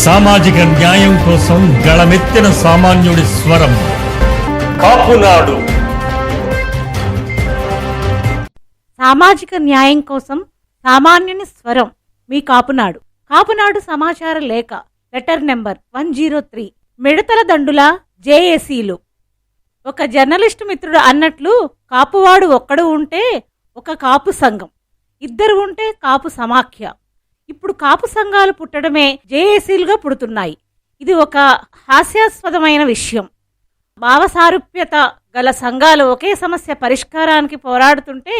సామాజిక న్యాయం కోసం గళమెత్తిన సామాన్యుడి స్వరం కాపునాడు. సామాజిక న్యాయం కోసం సామాన్యుని స్వరం మీ కాపునాడు. కాపునాడు సమాచార లేఖ లెటర్ నెంబర్ 103. మిడతల దండుల జేఏసీలు. ఒక జర్నలిస్టు మిత్రుడు అన్నట్లు, కాపువాడు ఒక్కడు ఉంటే ఒక కాపు సంఘం, ఇద్దరు ఉంటే కాపు సమాఖ్య. ఇప్పుడు కాపు సంఘాలు పుట్టడమే జేఏసీలుగా పుడుతున్నాయి. ఇది ఒక హాస్యాస్పదమైన విషయం. భావసారూప్యత గల సంఘాలు ఒకే సమస్య పరిష్కారానికి పోరాడుతుంటే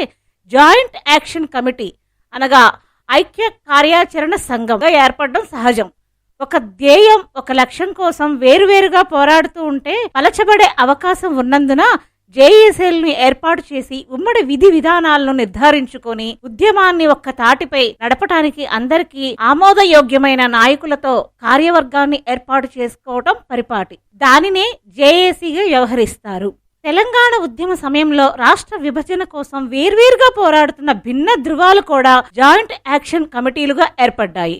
జాయింట్ యాక్షన్ కమిటీ అనగా ఐక్య కార్యాచరణ సంఘంగా ఏర్పడడం సహజం. ఒక ధ్యేయం, ఒక లక్ష్యం కోసం వేరువేరుగా పోరాడుతూ ఉంటే పలచబడే అవకాశం ఉన్నందున జేఏసీలను ఏర్పాటు చేసి ఉమ్మడి విధి విధానాలను నిర్ధారించుకొని ఉద్యమాన్ని ఒక్క తాటిపై నడపటానికి అందరికీ ఆమోదయోగ్యమైన నాయకులతో కార్యవర్గాన్ని ఏర్పాటు చేసుకోవటం పరిపాటి. దానినే జేఏసీగా వ్యవహరిస్తారు. తెలంగాణ ఉద్యమ సమయంలో రాష్ట్ర విభజన కోసం వేర్వేరుగా పోరాడుతున్న భిన్న ధృవాలు కూడా జాయింట్ యాక్షన్ కమిటీలుగా ఏర్పడ్డాయి.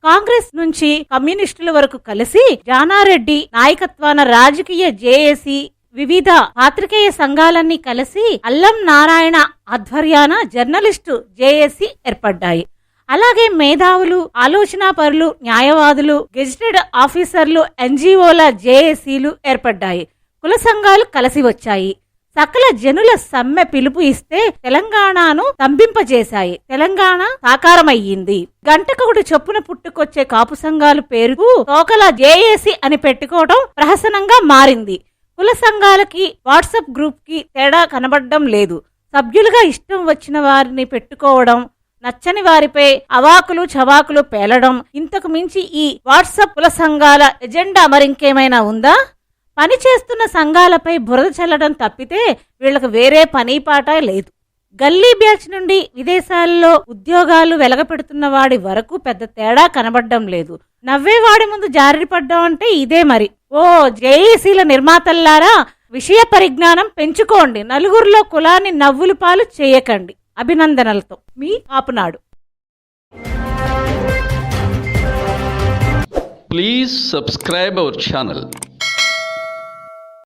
కాంగ్రెస్ నుంచి కమ్యూనిస్టుల వరకు కలిసి జానారెడ్డి నాయకత్వాన రాజకీయ జేఏసీ, వివిధ పాత్రికేయ సంఘాలన్నీ కలిసి అల్లం నారాయణ ఆధ్వర్యాన జర్నలిస్టు జేఏసీ ఏర్పడ్డాయి. అలాగే మేధావులు, ఆలోచనాపరులు, న్యాయవాదులు, గెజిటెడ్ ఆఫీసర్లు, ఎన్జిఓల జేఏసీలు ఏర్పడ్డాయి. కుల సంఘాలు కలిసి వచ్చాయి. సకల జనుల సమ్మె పిలుపు ఇస్తే తెలంగాణను తంబింపజేశాయి. తెలంగాణ సాకారమయ్యింది. గంటకొకటి చొప్పున పుట్టుకొచ్చే కాపు సంఘాలు పేరుకు తోకల జేఏసీ అని పెట్టుకోవడం ప్రహసనంగా మారింది. కుల సంఘాలకి వాట్సాప్ గ్రూప్ కి తేడా కనబడడం లేదు. సభ్యులుగా ఇష్టం వచ్చిన వారిని పెట్టుకోవడం, నచ్చని వారిపై అవాకులు చవాకులు పేలడం, ఇంతకు మించి ఈ వాట్సాప్ కుల సంఘాల ఎజెండా మరింకేమైనా ఉందా? పని చేస్తున్న సంఘాలపై బురద చల్లడం తప్పితే వీళ్లకు వేరే పని పాట లేదు. గల్లీ బ్యాచ్ నుండి విదేశాల్లో ఉద్యోగాలు వెలగపెడుతున్న వాడి వరకు పెద్ద తేడా కనబడడం లేదు. నవ్వేవాడి ముందు జారిపడ్డం అంటే ఇదే మరి. ఓ జేఏసీల నిర్మాతల్లారా, విషయ పరిజ్ఞానం పెంచుకోండి. నలుగురిలో కులాన్ని నవ్వులు పాలు చేయకండి. అభినందనలతో మీ Kapunadu. Please subscribe our channel.